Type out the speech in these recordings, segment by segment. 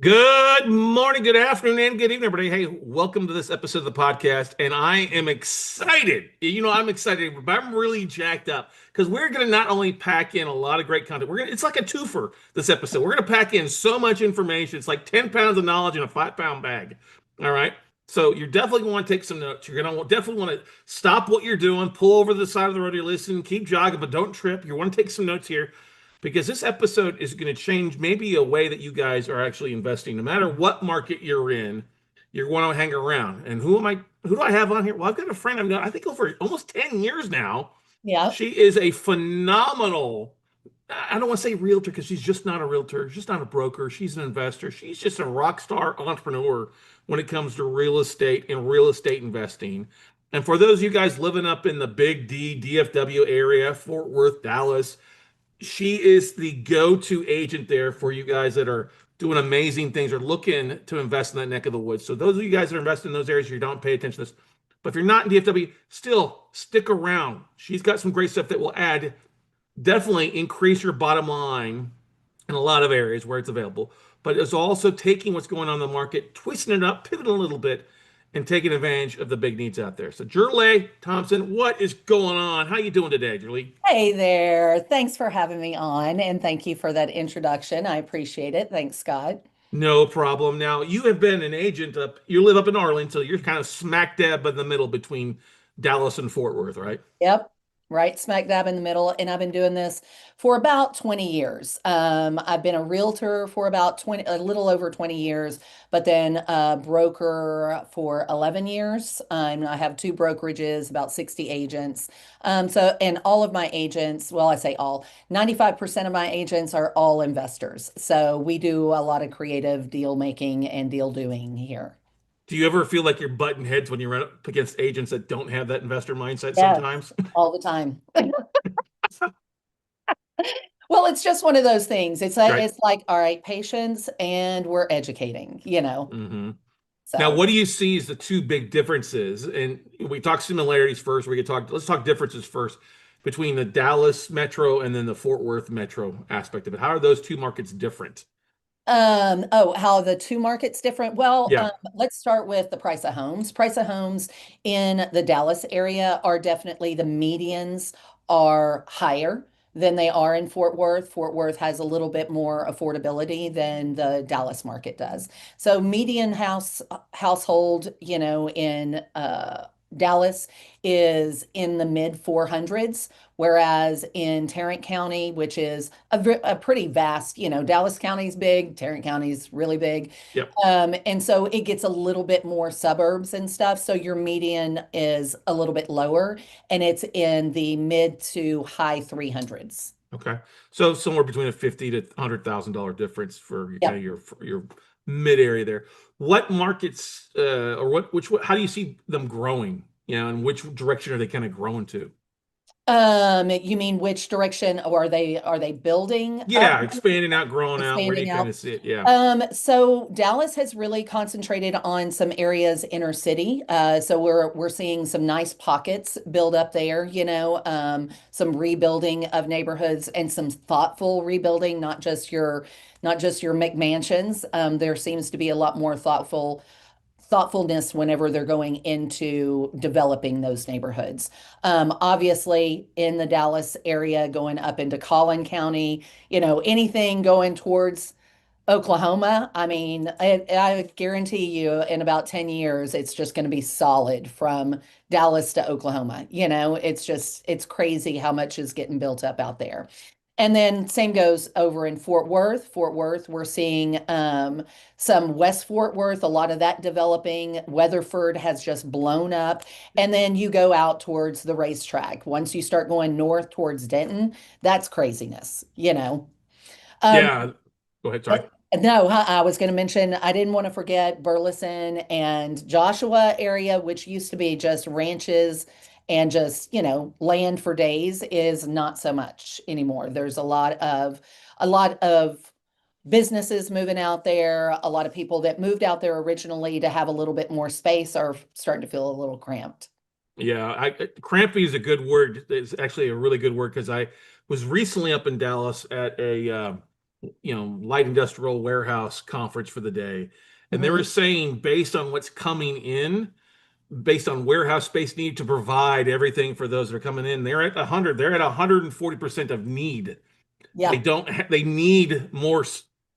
Good morning, good afternoon, and good evening, everybody. Hey, welcome to this episode of the podcast. And I am excited. I'm excited, but I'm really jacked up because we're going to not only pack in a lot of great content, it's like a twofer this episode. We're going to pack in so much information. It's like 10 pounds of knowledge in a 5-pound bag. All right. So you're definitely going to want to take some notes. You're going to definitely want to stop what you're doing, pull over to the side of the road you're listening, keep jogging, but don't trip. You want to take some notes here because this episode is going to change maybe a way that you guys are actually investing. No matter what market you're in, you're going to hang around. And who am I? Who do I have on here? Well, I've got a friend I've known, I think, over almost 10 years now. Yeah. She is a phenomenal, I don't want to say realtor because she's just not a realtor. She's just not a broker. She's an investor. She's just a rock star entrepreneur when it comes to real estate and real estate investing. And for those of you guys living up in the Big D, DFW area, Fort Worth, Dallas, she is the go-to agent there for you guys that are doing amazing things or looking to invest in that neck of the woods. So those of you guys that are investing in those areas, you don't pay attention to this. But if you're not in DFW, still stick around. She's got some great stuff that will definitely increase your bottom line in a lot of areas where it's available. But it's also taking what's going on in the market, twisting it up, pivoting a little bit, and taking advantage of the big needs out there. So Jer'Leigh Thompson, what is going on? How you doing today, Jer'Leigh? Hey there. Thanks for having me on, and thank you for that introduction. I appreciate it. Thanks, Scott. No problem. Now, you have been an agent you live up in Arlington, so you're kind of smack dab in the middle between Dallas and Fort Worth, right? Yep, right smack dab in the middle. And I've been doing this for about 20 years. I've been a realtor for about 20, a little over 20 years, but then a broker for 11 years. I have two brokerages, about 60 agents. And all of my agents, well, I say all, 95% of my agents are all investors. So we do a lot of creative deal making and deal doing here. Do you ever feel like you're butting heads when you run up against agents that don't have that investor mindset Yes, sometimes? all the time. Well, it's just one of those things. Right. It's like, all right, patience and we're educating. hmm Now, So, what do you see as the two big differences? And we talk similarities first. Let's talk differences first between the Dallas metro and then the Fort Worth metro aspect of it. How are those two markets different? how the two markets different? Well, Yeah. let's start with the price of homes. Price of homes in the Dallas area are definitely the medians are higher than they are in Fort Worth. Fort Worth has a little bit more affordability than the Dallas market does. So median household, in Dallas is in the mid 400s, whereas in Tarrant County, which is a pretty vast, Dallas County's big, Tarrant County's really big. Yep. And so it gets a little bit more suburbs and stuff. So your median is a little bit lower and it's in the mid to high 300s. Okay. So somewhere between a 50 to $100,000 difference for kind of Yep. your mid area there. What markets or how do you see them growing? And which direction are they kind of growing to? You mean which direction or are they building up, Yeah, expanding out, growing out. Where do you expanding kind out? of see it? Yeah. So Dallas has really concentrated on some areas inner city. So we're seeing some nice pockets build up there, some rebuilding of neighborhoods and some thoughtful rebuilding, not just your McMansions. There seems to be a lot more thoughtfulness whenever they're going into developing those neighborhoods. Obviously, in the Dallas area, going up into Collin County, anything going towards Oklahoma, I mean, I guarantee you in about 10 years, it's just going to be solid from Dallas to Oklahoma. It's crazy how much is getting built up out there. And then same goes over in Fort Worth. Fort Worth, we're seeing some West Fort Worth, a lot of that developing. Weatherford has just blown up. And then you go out towards the racetrack. Once you start going north towards Denton, that's craziness. Um, Yeah. Go ahead. Sorry. but no, I was going to mention, I didn't want to forget Burleson and Joshua area, which used to be just ranches and just, land for days is not so much anymore. There's a lot of businesses moving out there. A lot of people that moved out there originally to have a little bit more space are starting to feel a little cramped. Yeah, crampy is a good word. It's actually a really good word because I was recently up in Dallas at a light industrial warehouse conference for the day, and they were Mhm. saying based on what's coming in, based on warehouse space need to provide everything for those that are coming in, they're at 140% of need. They Yeah. don't ha they need more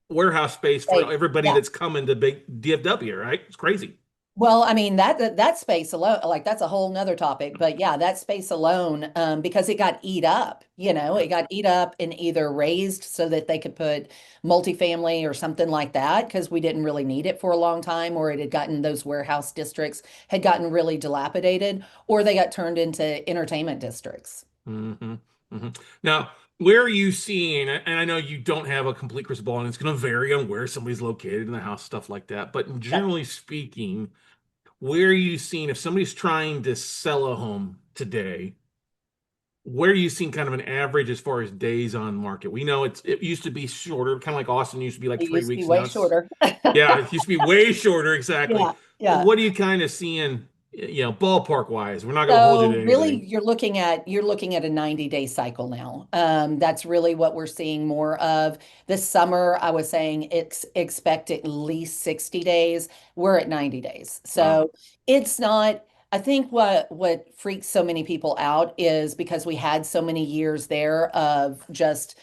warehouse space for Right. everybody Yeah. that's coming to big DFW, right? It's crazy. Well, I mean that space alone, like that's a whole nother topic. But yeah, that space alone, because it got eat up, it got eat up and either raised so that they could put multifamily or something like that, because we didn't really need it for a long time, or it had gotten those warehouse districts had gotten really dilapidated, or they got turned into entertainment districts. hmm hmm Now, where are you seeing, and I know you don't have a complete crystal ball, and it's going to vary on where somebody's located in the house, stuff like that. But Yep. generally speaking, where are you seeing if somebody's trying to sell a home today? Where are you seeing kind of an average as far as days on market? We know it used to be shorter, kind of like Austin used to be like It three used to be weeks. way Now it's shorter. yeah, it used to be way shorter, exactly. Yeah, yeah. What are you kind of seeing, ballpark wise? We're not going to hold you So to really anything. you're looking at a 90-day cycle now. That's really what we're seeing more of. This summer, I was saying expect at least 60 days. We're at 90 days. Wow. So it's not, I think what freaks so many people out is because we had so many years there of just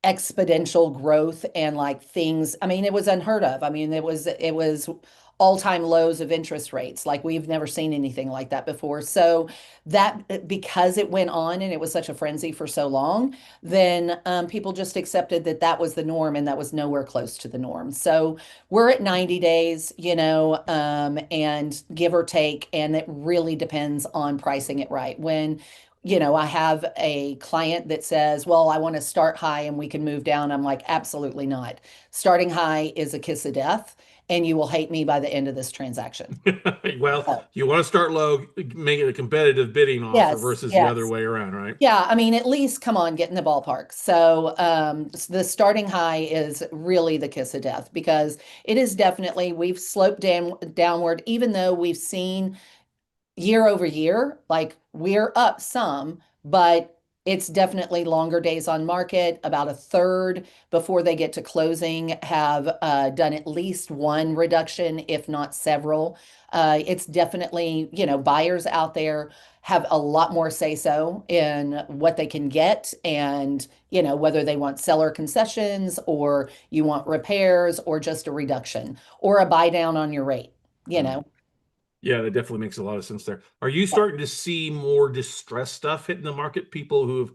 exponential growth and like things. I mean, it was unheard of. I mean, it was all-time lows of interest rates. Like we've never seen anything like that before. So that because it went on and it was such a frenzy for so long, then people just accepted that that was the norm and that was nowhere close to the norm. So we're at 90 days, and give or take, and it really depends on pricing it right. When I have a client that says, well, I want to start high and we can move down. I'm like, absolutely not. Starting high is a kiss of death, and you will hate me by the end of this transaction. Well, So, you want to start low, make it a competitive bidding offer yes, versus the other yes. way around, right? Yeah, I mean, at least come on, get in the ballpark. So, the starting high is really the kiss of death because it is definitely, we've sloped downward, even though we've seen year over year, like we're up some, but it's definitely longer days on market. About a third before they get to closing have done at least one reduction, if not several. It's definitely, buyers out there have a lot more say so in what they can get and, whether they want seller concessions or you want repairs or just a reduction or a buy down on your rate, you Hmm. know. Yeah, that definitely makes a lot of sense there. Are you starting to see more distress stuff hitting the market? People who've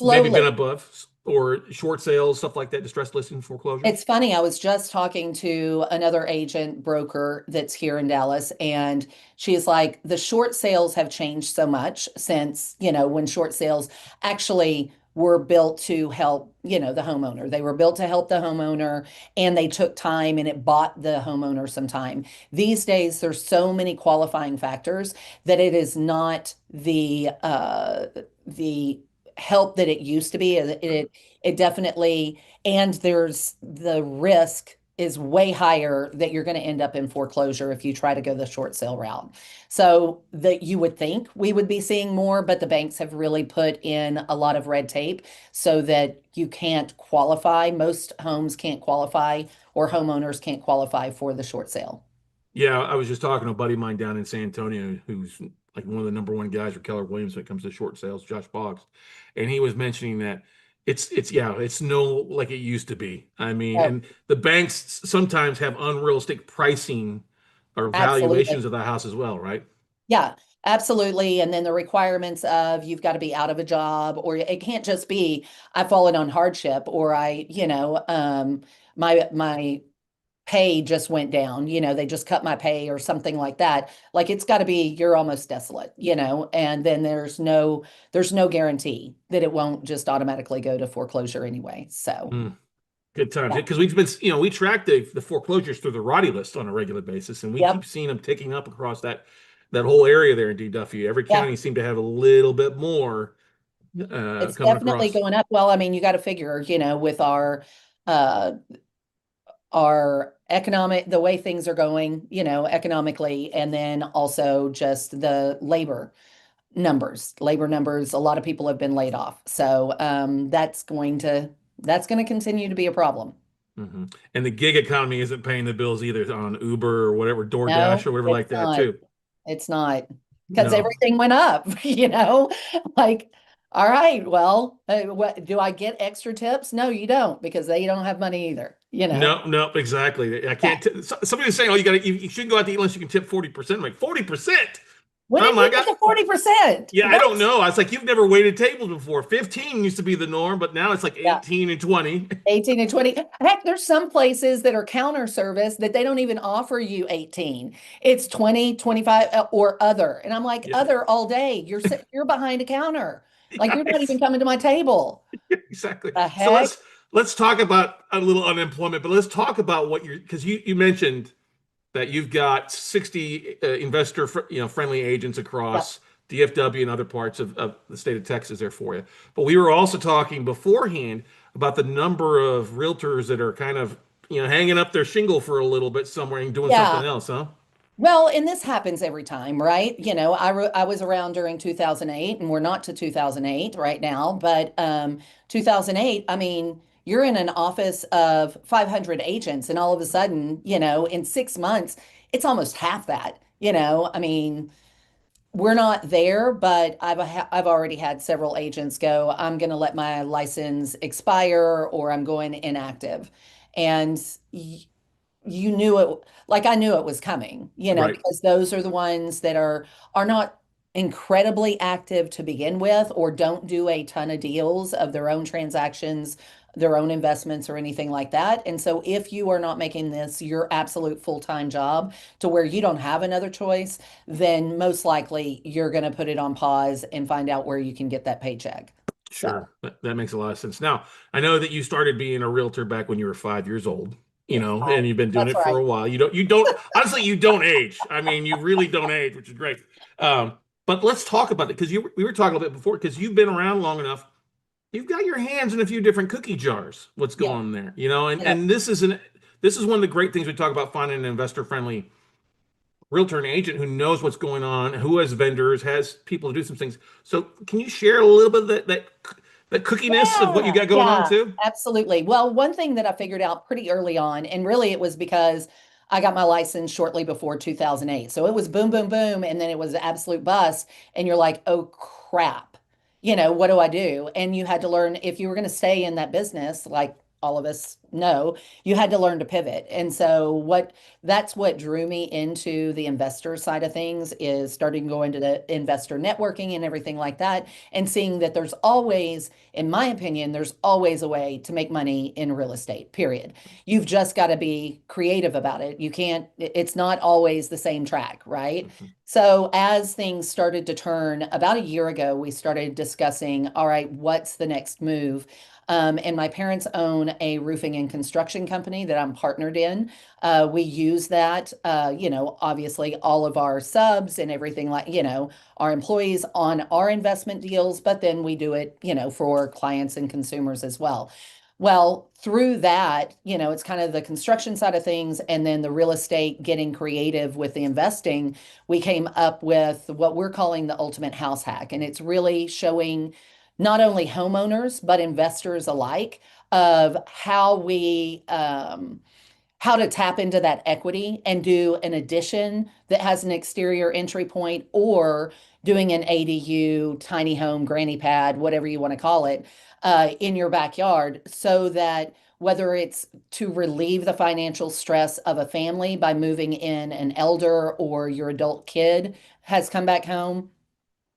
maybe been Slowly. above or short sales, stuff like that, distress listing foreclosures? It's funny, I was just talking to another agent broker that's here in Dallas, and she's like, the short sales have changed so much since, when short sales actually were built to help, the homeowner. They were built to help the homeowner and they took time and it bought the homeowner some time. These days, there's so many qualifying factors that it is not the help that it used to be. It definitely and there's the risk is way higher that you're going to end up in foreclosure if you try to go the short sale route. So that you would think we would be seeing more, but the banks have really put in a lot of red tape so that you can't qualify. Most homes can't qualify or homeowners can't qualify for the short sale. Yeah, I was just talking to a buddy of mine down in San Antonio who's like one of the number one guys for Keller Williams when it comes to short sales, Josh Boggs. And he was mentioning that it's no like it used to be. I mean, Oh, and the banks sometimes have unrealistic pricing or absolutely. valuations of the house as well, right? Yeah, absolutely. And then the requirements of you've got to be out of a job, or it can't just be I've fallen on hardship, or my pay just went down, they just cut my pay or something like that. Like it's got to be you're almost desolate, and then there's no guarantee that it won't just automatically go to foreclosure anyway. So, Mm, good times. yeah. Because we track the foreclosures through the Roddy list on a regular basis, and we keep Yep. seeing them ticking up across that whole area there in DW. Every Yeah. county seemed to have a little bit more It's coming definitely across. going up. Well, I mean, you got to figure, with uh our economic, the way things are going, economically, and then also just the labor numbers. A lot of people have been laid off. So that's going to That's going to continue to be a problem. And the gig economy isn't paying the bills either on Uber or whatever, DoorDash No, or whatever it's like that not. too. It's not because No, everything went up, you know? Like, all right, well, what do I get extra tips? No, you don't because they don't have money either, you know? no, exactly. I Yeah. can't. Somebody was saying, "Oh, you shouldn't go out to eat unless you can tip 40%." I'm like, 40%? When Oh did my we God. get to 40%? Yeah, I What? don't know. I was like, you've never waited tables before. 15 used to be the norm, but now it's like Yeah. 18 and 20. 18 and 20. Heck, there's some places that are counter service that they don't even offer you 18. It's 20, 25, or other. And I'm like, Yeah. other all day. You're behind a counter. Like Yeah, you're not even coming to my table. exactly. The So heck? let's talk about a little unemployment, but let's talk about what you're because you mentioned that you've got 60 investor friendly agents Yep. across DFW and other parts of the state of Texas there for you. But we were also talking beforehand about the number of realtors that are kind of hanging up their shingle for a little bit somewhere and doing something Yeah. else, huh? Well, and this happens every time, right? I was around during 2008 and we're not to 2008 right now, but 2008, I mean, you're in an office of 500 agents and all of a sudden, in 6 months, it's almost half that. I mean, we're not there, but I've already had several agents go, I'm going to let my license expire or I'm going inactive. And you knew it, like I knew it was coming, Right. because those are the ones that are not incredibly active to begin with or don't do a ton of deals of their own transactions, their own investments or anything like that. And so if you are not making this your absolute full-time job to where you don't have another choice, then most likely you're going to put it on pause and find out where you can get that paycheck. So, Sure. That makes a lot of sense. Now, I know that you started being a realtor back when you were 5 years old, yeah, and you've been doing that's it for right. a while. Honestly, you don't age. I mean, you really don't age, which is great. Um, but let's talk about it because we were talking a bit before because you've been around long enough. You've got your hands in a few different cookie jars. What's Yeah. going on there, and Yeah. this is one of the great things we talk about finding an investor friendly realtor and agent who knows what's going on, who has vendors, has people to do some things. So, can you share a little bit of that cookiness of what you Yeah, got going on yeah, too? absolutely. Well, one thing that I figured out pretty early on, and really it was because I got my license shortly before 2008. So it was boom, boom, boom, and then it was an absolute bust. And you're like, oh crap, what do I do? And you had to learn if you were going to stay in that business, like all of us know, you had to learn to pivot. And so that's what drew me into the investor side of things is starting to go into the investor networking and everything like that, and seeing that there's always in my opinion, there's always a way to make money in real estate, period. You've just got to be creative about it. You can't, it's not always the same track, right? Mhm. So, as things started to turn about a year ago, we started discussing, all right, what's the next move? And my parents own a roofing and construction company that I'm partnered in. We use that, obviously all of our subs and everything like, our employees on our investment deals, but then we do it, for clients and consumers as well. Well, through that, it's kind of the construction side of things and then the real estate getting creative with the investing, we came up with what we're calling the ultimate house hack. And it's really showing not only homeowners, but investors alike of how to tap into that equity and do an addition that has an exterior entry point or doing an ADU, tiny home, granny pad, whatever you want to call it, in your backyard so that whether it's to relieve the financial stress of a family by moving in an elder or your adult kid has come back home,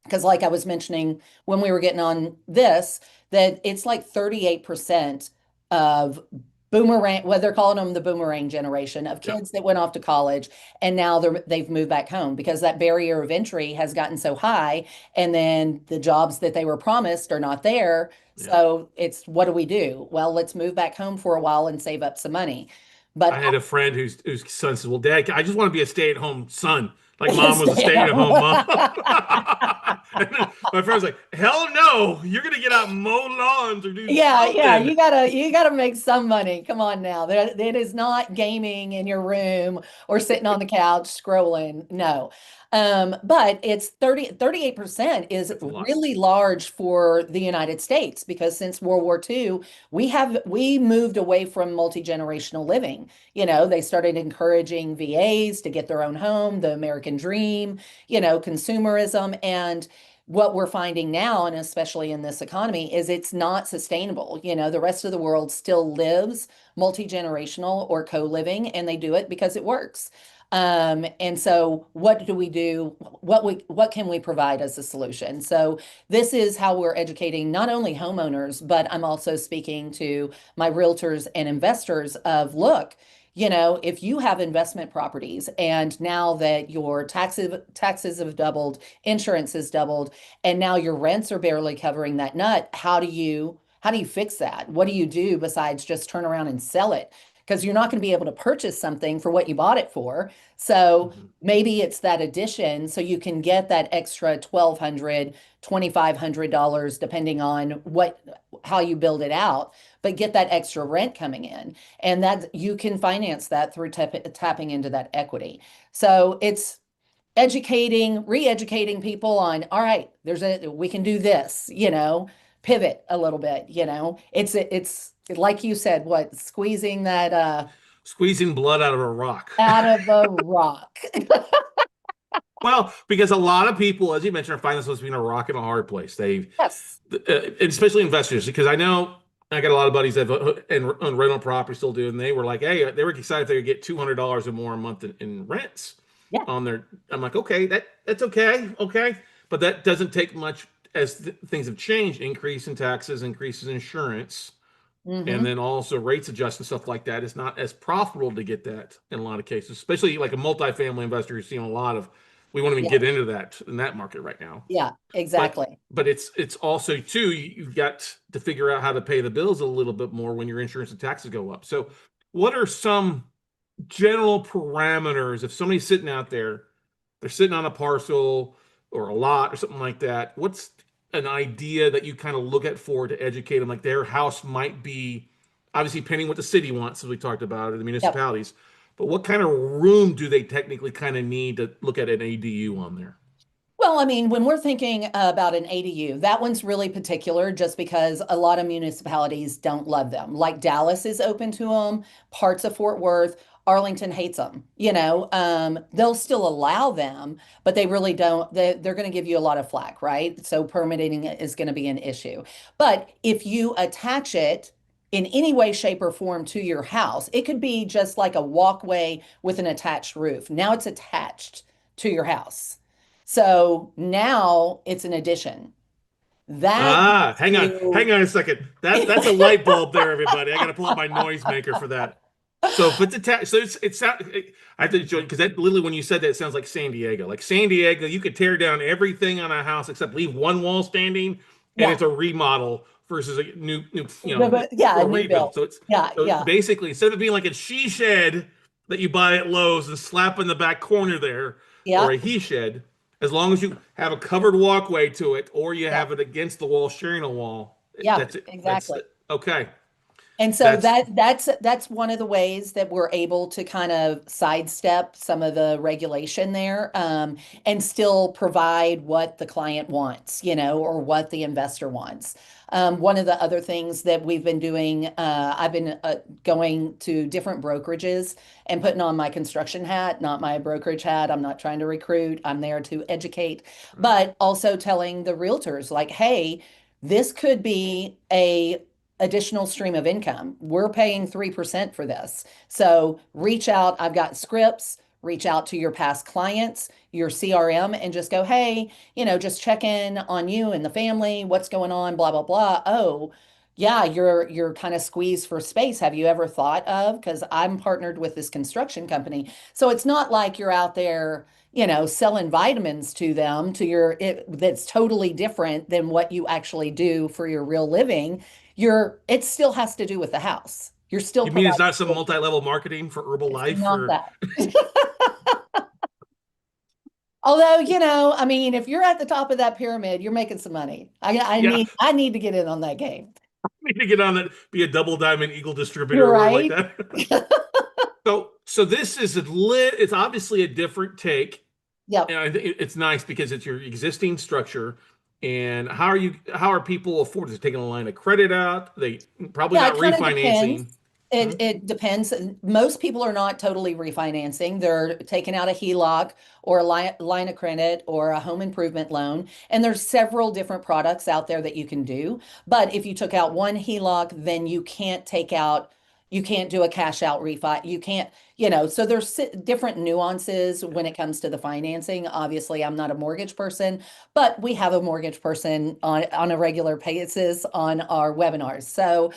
because like I was mentioning when we were getting on this, that it's like 38% of boomerang, what they're calling them the boomerang generation of Yeah. kids that went off to college and now they've moved back home because that barrier of entry has gotten so high and then the jobs that they were promised are not there. Yeah. So it's what do we do? Well, let's move back home for a while and save up some money. I But had a friend whose son says, "Well, Dad, I just want to be a stay-at-home son, like Mom was a stay at home. stay-at-home mom." And my friend was like, hell no, you're gonna get out and mow lawns or do Yeah, yeah, something. you gotta make some money. Come on now. That is not gaming in your room or sitting on the couch scrolling. No. But it's 38% is That's a lot. really large for the United States because since World War II, we moved away from multi-generational living. You know, they started encouraging VAs to get their own home, the American dream, consumerism. And what we're finding now, and especially in this economy, is it's not sustainable. The rest of the world still lives multi-generational or co-living, and they do it because it works. And so what do we do? What can we provide as a solution? So this is how we're educating not only homeowners, but I'm also speaking to my realtors and investors of look, if you have investment properties and now that your taxes have doubled, insurance has doubled, and now your rents are barely covering that nut, how do you fix that? What do you do besides just turn around and sell it? Because you're not going to be able to purchase something for what you bought it for. So Mhm. maybe it's that addition so you can get that extra 1,200, $2,500 depending on how you build it out, but get that extra rent coming in. And that you can finance that through tapping into that equity. So it's educating, re-educating people on, all right, we can do this, pivot a little bit, it's like you said, what, squeezing that Squeezing blood out of a rock. out of a rock. Well, because a lot of people, as you mentioned, are finding themselves being a rock and a hard place. Yes. Especially investors, because I know I got a lot of buddies that on rental property still do, and they were like, hey, they were excited if they could get $200 or more a month in rents Yeah. on their. I'm like, okay, that's okay, but that doesn't take much as things have changed. Increase in taxes, increases in insurance, and Mm-hmm. then also rates adjust and stuff like that. It's not as profitable to get that in a lot of cases, especially like a multifamily investor. You're seeing a lot of. We won't even Yeah. get into that in that market right now. Yeah, But exactly. it's also too you've got to figure out how to pay the bills a little bit more when your insurance and taxes go up. So, what are some general parameters if somebody's sitting out there, they're sitting on a parcel or a lot or something like that? What's an idea that you kind of look at for to educate them? Like their house might be obviously pending what the city wants, as we talked about, or the Yep. municipalities. But what kind of room do they technically kind of need to look at an ADU on there? Well, I mean, when we're thinking about an ADU, that one's really particular just because a lot of municipalities don't love them. Like Dallas is open to them, parts of Fort Worth, Arlington hates them. They'll still allow them, but they really don't. They're going to give you a lot of flack, right? So permitting is going to be an issue. But if you attach it in any way, shape, or form to your house, it could be just like a walkway with an attached roof. Now it's attached to your house. So now it's an addition. That Ah, gives you, hang on a second. That's a light bulb there, everybody. I got to pull up my noisemaker for that. So if it's attached, so it's not. I have to join because that literally when you said that it sounds like San Diego. Like San Diego, you could tear down everything on a house except leave one wall standing, and yeah, it's a remodel versus a new yeah, a or a new rebuild. build. Yeah, So yeah, basically instead of being like a she shed that you buy at Lowe's and slap in the back corner there, or yeah, a he shed, as long as you have a covered walkway to it, or you yeah, have it against the wall, sharing a wall, yeah, that's it. exactly. Okay. And so That's that's one of the ways that we're able to kind of sidestep some of the regulation there, and still provide what the client wants, or what the investor wants. One of the other things that we've been doing, I've been going to different brokerages and putting on my construction hat, not my brokerage hat. I'm not trying to recruit. I'm there to educate, but also telling the realtors like, hey, this could be a additional stream of income. We're paying 3% for this. So reach out. I've got scripts. Reach out to your past clients, your CRM, and just go, hey, just check in on you and the family. What's going on? Blah, blah, blah. Oh, yeah, you're kind of squeezed for space. Have you ever thought of? Because I'm partnered with this construction company. So it's not like you're out there, selling vitamins to them that's totally different than what you actually do for your real living. It still has to do with the house. You're still you mean it's providing. not some multi-level marketing for It's Herbalife not or that. Although, I mean, if you're at the top of that pyramid, you're making some money. I Yeah, need I need to get in on that game. need to get on that, be a double diamond eagle You're distributor or like right. that. So this is it's obviously a different take. And Yep. I think it's nice because it's your existing structure. And how are people affording to taking a line of credit out? They probably Yeah, not it kind of refinancing. depends. Hmm? It depends. Most people are not totally refinancing. They're taking out a HELOC or a line of credit or a home improvement loan. And there's several different products out there that you can do. But if you took out one HELOC, then you can't do a cash out refi. You can't, so there's different nuances when it comes to the financing. Obviously, I'm not a mortgage person, but we have a mortgage person on a regular basis on our webinars. So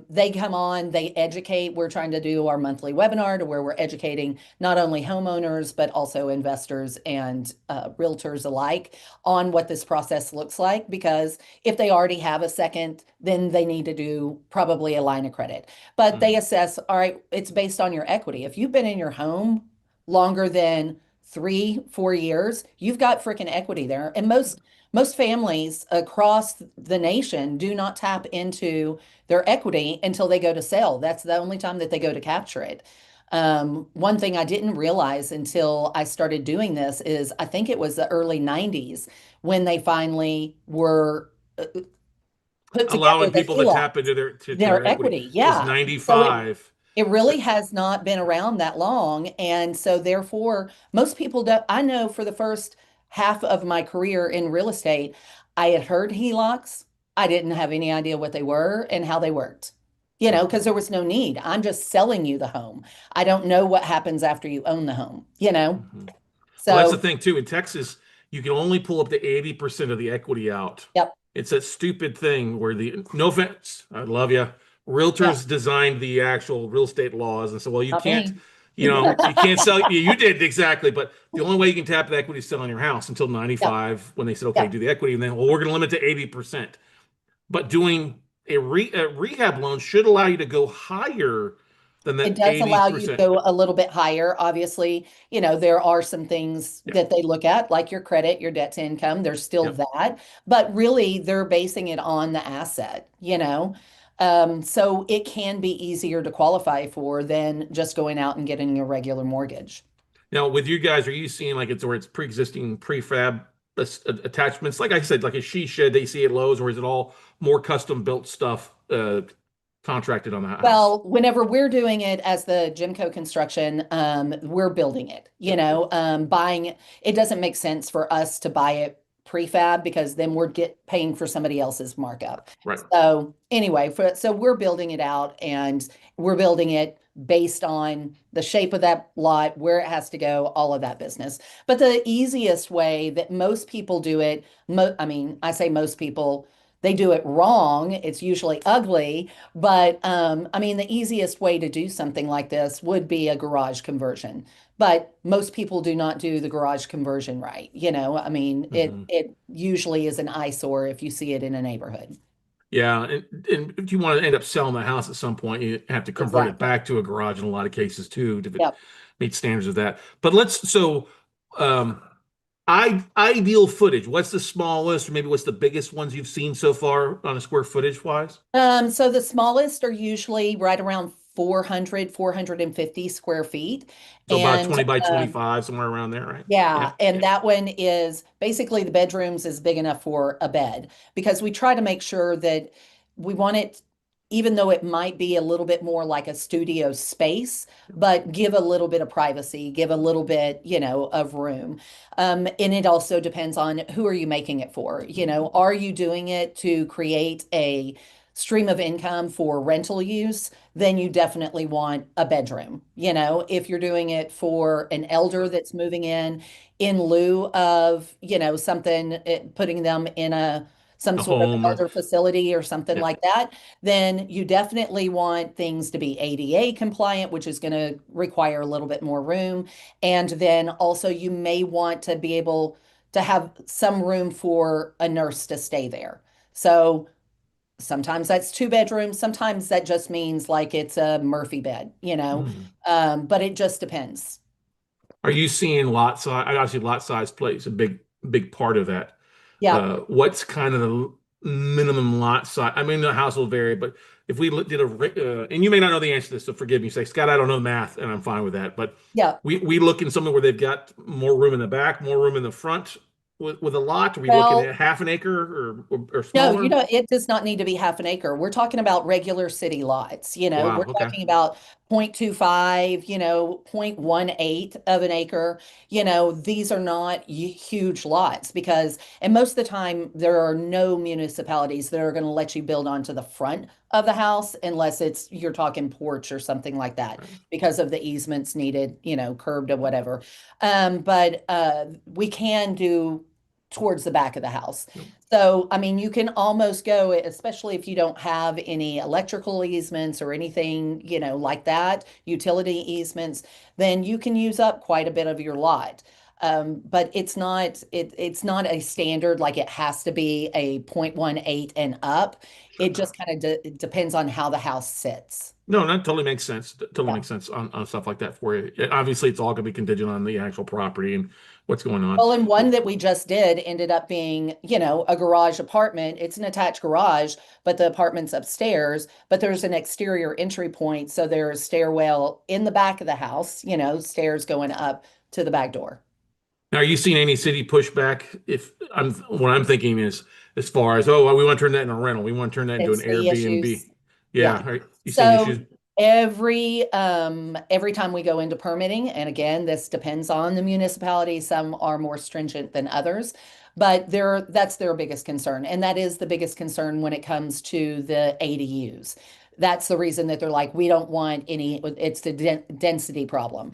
they come on, they educate. We're trying to do our monthly webinar to where we're educating not only homeowners, but also investors and realtors alike on what this process looks like. Because if they already have a second, then they need to do probably a line of credit. But they Hmm. assess, all right, it's based on your equity. If you've been in your home longer than 3, 4 years, you've got freaking equity there. And most families across the nation do not tap into their equity until they go to sell. That's the only time that they go to capture it. One thing I didn't realize until I started doing this is I think it was the early 90s when they finally were put together Allowing the people to HELOC, tap into their their equity equity. is Yeah. So it 95. it really has not been around that long. And so therefore, most people don't, I know for the first half of my career in real estate, I had heard HELOCs. I didn't have any idea what they were and how they worked, because there was no need. I'm just selling you the home. I don't know what happens after you own the home. Mhm. Well, that's the So, thing too. In Texas, you can only pull up to 80% of the equity out. yep. It's that stupid thing where no offense, I love you. Yeah, Realtors designed the actual real estate laws and said, well, you not can't, me. you can't sell. You did exactly, but the only way you can tap the equity is selling your house until Yep. 95 when they said, okay, Yep. do the equity, and then well, we're going to limit to 80%. But doing a rehab loan should allow you to go higher than It that does allow you to 80%. go a little bit higher. Obviously, there are some things Yeah. that they look at, like your credit, your debt to income. There's still Yep. that, but really they're basing it on the asset. So it can be easier to qualify for than just going out and getting a regular mortgage. Now, with you guys, are you seeing like it's where it's pre-existing prefab attachments? Like I said, like a she shed they see at Lowe's, or is it all more custom built stuff contracted on the house? Well, whenever we're doing it as the Gemco construction, we're building it. Yep. Buying it, it doesn't make sense for us to buy it prefab because then we're get paying for somebody else's markup. Right. So anyway, so we're building it out and we're building it based on the shape of that lot, where it has to go, all of that business. But the easiest way that most people do it, I mean, I say most people, they do it wrong. It's usually ugly, but I mean, the easiest way to do something like this would be a garage conversion. But most people do not do the garage conversion right. I mean, it Hmm. it usually is an eyesore if you see it in a neighborhood. Yeah, and if you want to end up selling the house at some point, you have to convert it Exactly. back to a garage in a lot of cases too, if it Yep. meets standards of that. But um, ideal footage. What's the smallest, or maybe what's the biggest ones you've seen so far on a square footage wise? So the smallest are usually right around 400, 450 square feet. So about And 20 by 25, somewhere around there, right? yeah, Yeah, and yeah. that one is basically the bedrooms is big enough for a bed because we try to make sure that we want it, even though it might be a little bit more like a studio space, but give a little bit of privacy, give a little bit, of room. And it also depends on who are you making it for? Are you doing it to create a stream of income for rental use? Then you definitely want a bedroom. If you're doing it for an elder that's moving in lieu of, something, putting them in some A sort of home or elder facility or something yeah, like that, then you definitely want things to be ADA compliant, which is going to require a little bit more room. And then also you may want to be able to have some room for a nurse to stay there. So sometimes that's two bedrooms. Sometimes that just means like it's a Murphy bed. mm. But it just depends. Are you seeing lot size? Obviously, lot size plays a big part of that. Yeah. What's kind of the minimum lot size? I mean, the house will vary, but if we did and you may not know the answer to this, so forgive me. Say, Scott, I don't know the math, and I'm fine with that. But Yeah. we look in something where they've got more room in the back, more room in the front with a lot. Are we looking Well, at half an acre or no, smaller? it does not need to be half an acre. We're talking about regular city lots. We're Wow. Okay. talking about 0.25, 0.18 of an acre. These are not huge lots because, and most of the time, there are no municipalities that are going to let you build onto the front of the house unless you're talking porch or something like that Right. because of the easements needed, curbed or whatever. But we can do towards the back of the house. Yep. So, I mean, you can almost go, especially if you don't have any electrical easements or anything, like that, utility easements, then you can use up quite a bit of your lot. But it's not a standard like it has to be a 0.18 and up. It Sure. just kind of depends on how the house sits. No, that totally makes sense. Totally Yeah. makes sense on stuff like that for you. Obviously, it's all going to be contingent on the actual property and what's going on. Well, and one that we just did ended up being, a garage apartment. It's an attached garage, but the apartment's upstairs, but there's an exterior entry point. So there's stairwell in the back of the house, stairs going up to the back door. Now, are you seeing any city pushback? If I'm what I'm thinking is as far as, oh, well, we want to turn that into a rental, we want to turn that into an Density Airbnb. issues. Yeah. Yeah, are you seeing issues? So every time we go into permitting, and again, this depends on the municipality, some are more stringent than others, but that's their biggest concern. And that is the biggest concern when it comes to the ADUs. That's the reason that they're like, we don't want any, it's the density problem.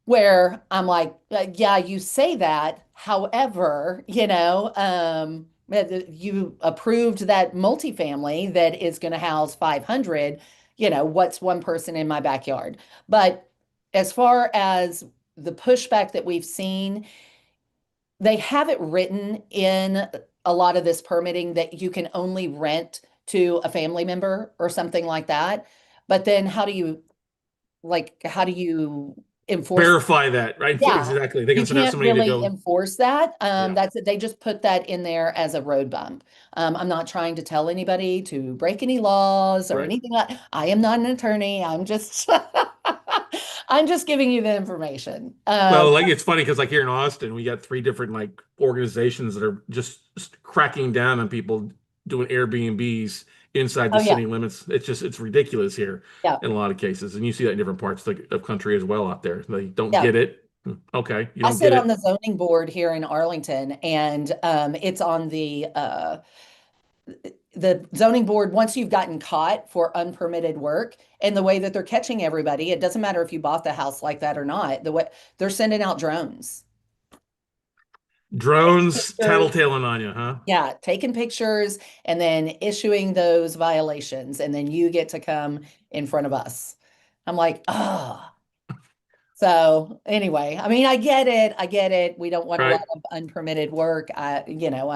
Where I'm like, yeah, you say that. However, you approved that multifamily that is going to house 500, what's one person in my backyard? But as far as the pushback that we've seen, they have it written in a lot of this permitting that you can only rent to a family member or something like that. But then how do you enforce? Verify that, right? Yeah, Exactly. They can you send out can't somebody to really go. enforce that. Yeah, They just put that in there as a road bump. I'm not trying to tell anybody to break any laws or right. anything like. I am not an attorney. I'm just I'm just giving you the information. Well, like it's funny because like here in Austin, we got three different like organizations that are just cracking down on people doing Airbnbs inside the Oh yeah, city limits. It's ridiculous here yeah, in a lot of cases, and you see that in different parts of country as well out there. They don't yeah. get it. Okay, you I don't get sit on it. the zoning board here in Arlington, and it's on the zoning board once you've gotten caught for unpermitted work and the way that they're catching everybody, it doesn't matter if you bought the house like that or not. The way they're sending out drones. Drones Pictures, tattletaling on you, huh? yeah, taking pictures and then issuing those violations, and then you get to come in front of us. I'm like, oh, so anyway, I mean, I get it. I get it. We don't want a lot Right. of unpermitted work. I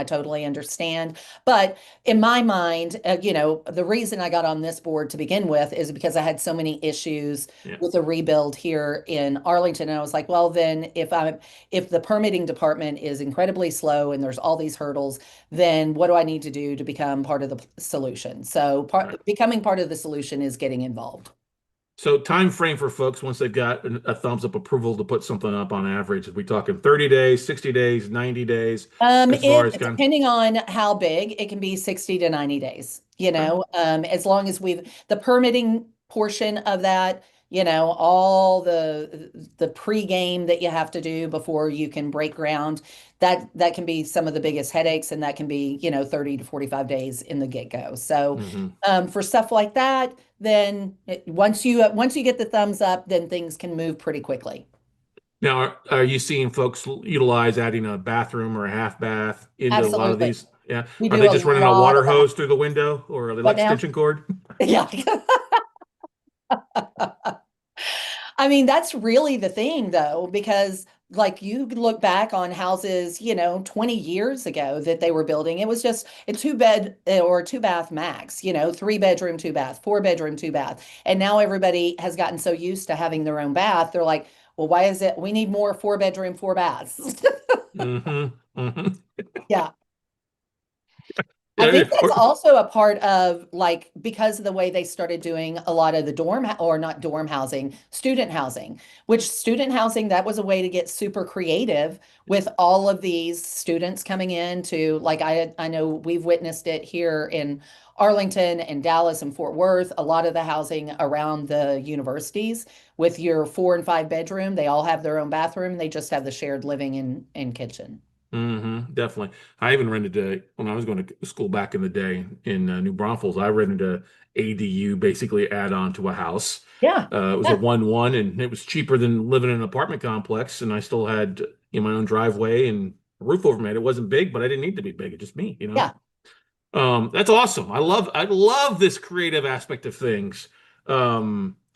totally understand. But in my mind, the reason I got on this board to begin with is because I had so many issues Yeah. with the rebuild here in Arlington. And I was like, well, then if the permitting department is incredibly slow and there's all these hurdles, then what do I need to do to become part of the solution? So Right. becoming part of the solution is getting involved. So time frame for folks once they've got a thumbs up approval to put something up on average. Are we talking 30 days, 60 days, 90 days as far as kind Depending on how big, it can be 60 to 90 days, of, okay. as long as the permitting portion of that, all the pre-game that you have to do before you can break ground, that can be some of the biggest headaches, and that can be, 30 to 45 days in the get-go. So, Hmm. for stuff like that, then once you get the thumbs up, then things can move pretty quickly. Now, are you seeing folks utilize adding a bathroom or a half bath into a lot of Absolutely. these? Yeah. We Are do they a just running a lot water of that. hose through the window or are they What like now? extension cord? Yeah. I mean, that's really the thing though, because like you look back on houses, 20 years ago that they were building, it was just a two bed or two bath max, 3 bedroom, two bath, 4 bedroom, two bath. And now everybody has gotten so used to having their own bath. They're like, Well, why is it we need more four bedroom, four baths? Hmm. Hmm. Yeah. I Yeah, think that's also a part of like because of the way they started doing a lot of the or not dorm housing, student housing, which student housing, that was a way to get super creative with all of these students coming in to like I know we've witnessed it here in Arlington and Dallas and Fort Worth, a lot of the housing around the universities with your 4 and 5 bedroom, they all have their own bathroom, they just have the shared living and kitchen. Definitely. I even rented when I was going to school back in the day in New Braunfels, I rented a ADU, basically add on to a house. Yeah. It was a Yeah. 1-1 and it was cheaper than living in an apartment complex. And I still had my own driveway and a roof over my head. It wasn't big, but I didn't need to be big. It's just me, you know? Yeah. That's awesome. I love this creative aspect of things.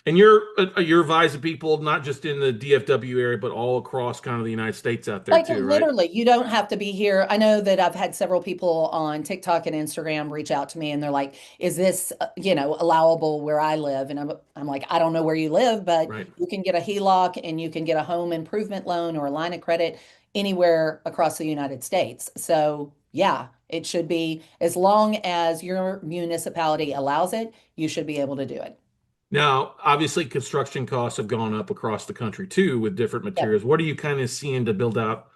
And you're advising people not just in the DFW area, but all across kind of the United States out there Like too, right? literally, you don't have to be here. I know that I've had several people on TikTok and Instagram reach out to me and they're like, "Is this, allowable where I live?" And I'm like, "I don't know where you live, but Right. you can get a HELOC and you can get a home improvement loan or a line of credit anywhere across the United States." So, yeah, it should be as long as your municipality allows it, you should be able to do it. Now, obviously, construction costs have gone up across the country too with different Yeah. materials. What are you kind of seeing to build out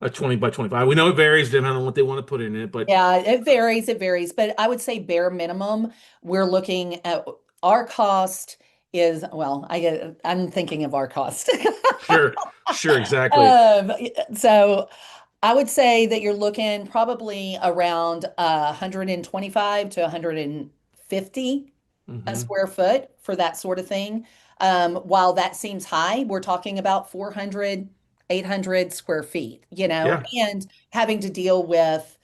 a 20 by 25? We know it varies depending on what they want to put in it, but Yeah, it varies, but I would say bare minimum, we're looking at our cost is, well, I'm thinking of our cost. sure, sure, exactly. Um, so I would say that you're looking probably around 125 to 150 a Hmm. square foot for that sort of thing. While that seems high, we're talking about 400, 800 square feet, Yeah, and having to deal with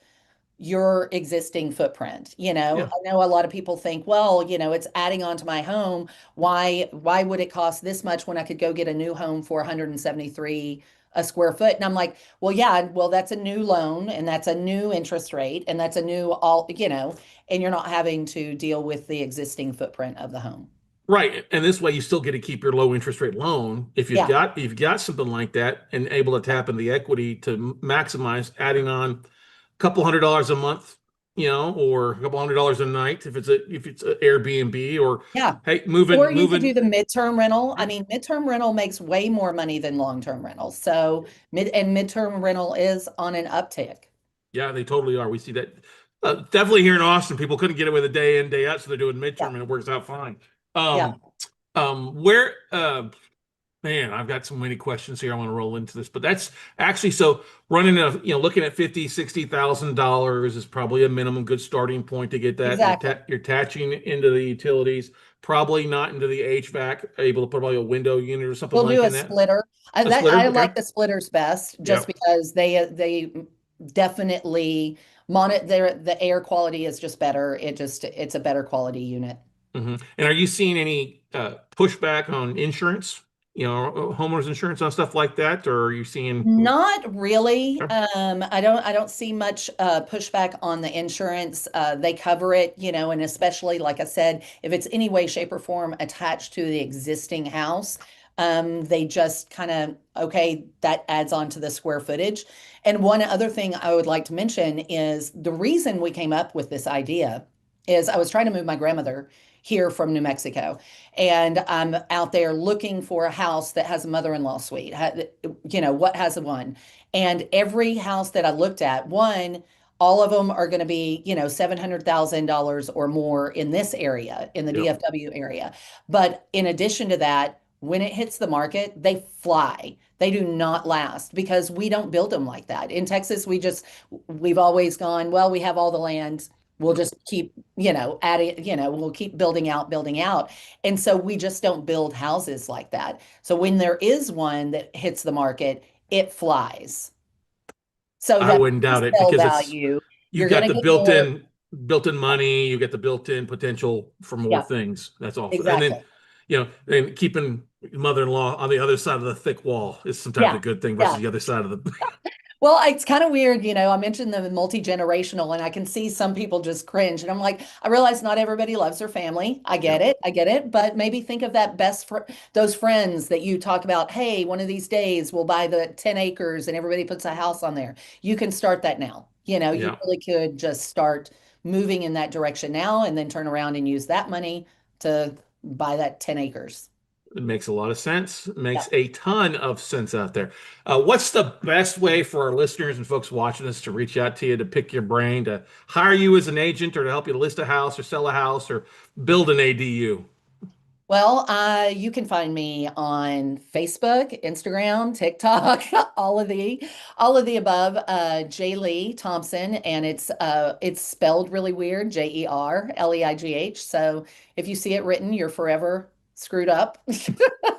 your existing footprint. yeah. I know a lot of people think, well, it's adding on to my home. Why would it cost this much when I could go get a new home for 173 a square foot? And I'm like, well, yeah, well, that's a new loan and that's a new interest rate and that's a new and you're not having to deal with the existing footprint of the home. Right. And this way you still get to keep your low interest rate loan. Yeah. If you've got something like that and able to tap into the equity to maximize adding on a couple $100 a month, or a couple $100 a night if it's a Airbnb or Yeah. hey, Or you could do moving. the midterm rental. I Yeah. mean, midterm rental makes way more money than long-term rentals. So midterm rental is on an uptick. Yeah, they totally are. We see that definitely here in Austin. People couldn't get away the day in, day out, so they're doing midterm Yeah. and it works out fine. Yeah. Where Man, I've got so many questions here. I want to roll into this, but that's actually so running looking at 50, $60,000 is probably a minimum good starting point to get that. Exactly. You're attaching into the utilities, probably not into the HVAC, able to put probably a window unit or something We'll do like a in that. splitter. A I splitter, okay. like the splitters best just Yep. because they definitely monitor the air quality is just better. It's a better quality unit. And are you seeing any pushback on insurance, homeowners insurance on stuff like that, or are you seeing? Not really. I don't see much pushback on the insurance. They cover it, and especially like I said, if it's any way, shape, or form attached to the existing house, they just kind of okay, that adds on to the square footage. And one other thing I would like to mention is the reason we came up with this idea is I was trying to move my grandmother here from New Mexico. And I'm out there looking for a house that has a mother-in-law suite. What has a one? And every house that I looked at, one, all of them are going to be, $700,000 or more in this area, in the Yep. DFW area. But in addition to that, when it hits the market, they fly. They do not last because we don't build them like that. In Texas, we've always gone, well, we have all the land. We'll just keep, adding, we'll keep building out. And so we just don't build houses like that. So when there is one that hits the market, it flies. So I that wouldn't doubt it resale because it's value, you you're going got to the get more. built-in money, you get the built-in potential for more Yeah, things. That's awesome. And then, exactly. and keeping mother-in-law on the other side of the thick wall is sometimes a Yeah, good thing versus yeah. the other side of the Well, it's kind of weird, I mentioned the multi-generational, and I can see some people just cringe. And I'm like, I realize not everybody loves their family. I get Yep. it. I get it. But maybe think of that those friends that you talk about. Hey, one of these days we'll buy the 10 acres and everybody puts a house on there. You can start that now. You Yeah. really could just start moving in that direction now and then turn around and use that money to buy that 10 acres. It makes a lot of sense. It Yeah. makes a ton of sense out there. What's the best way for our listeners and folks watching this to reach out to you, to pick your brain, to hire you as an agent, or to help you list a house or sell a house or build an ADU? Well, you can find me on Facebook, Instagram, TikTok, all of the above. Jer'Leigh Thompson, and it's spelled really weird, Jerleigh. So if you see it written, you're forever screwed up. I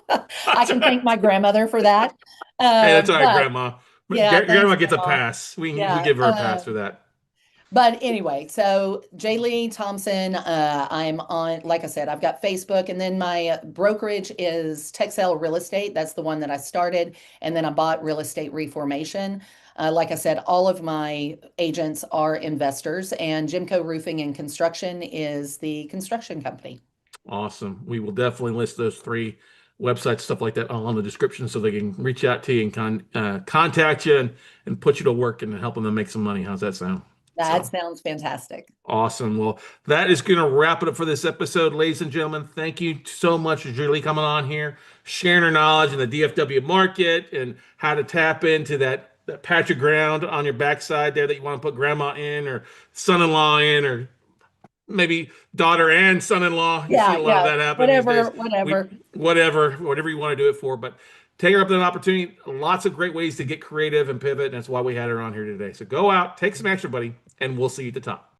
That's can right. thank my grandmother for that. Hey, that's all right, But Grandma. yeah, thanks, Grandma gets a Grandma. pass. We Yeah. give her a pass for that. But anyway, so Jer'Leigh Thompson, I'm on, like I said, I've got Facebook, and then my brokerage is Texel Real Estate. That's the one that I started, and then I bought Real Estate Reformation. Like I said, all of my agents are investors, and Jimco Roofing and Construction is the construction company. Awesome. We will definitely list those three websites, stuff like that, all in the description so they can reach out to you and contact you and put you to work and helping them make some money. How's that sound? That So sounds fantastic. awesome. Well, that is going to wrap it up for this episode, ladies and gentlemen. Thank you so much for Julie coming on here, sharing her knowledge in the DFW market and how to tap into that patch of ground on your backside there that you want to put grandma in or son-in-law in or maybe daughter and son-in-law. You see Yeah, a lot of yeah, that happen these whatever, days. whatever. Whatever you want to do it for, but take her up to an opportunity. Lots of great ways to get creative and pivot, and that's why we had her on here today. So go out, take some action, buddy, and we'll see you at the top.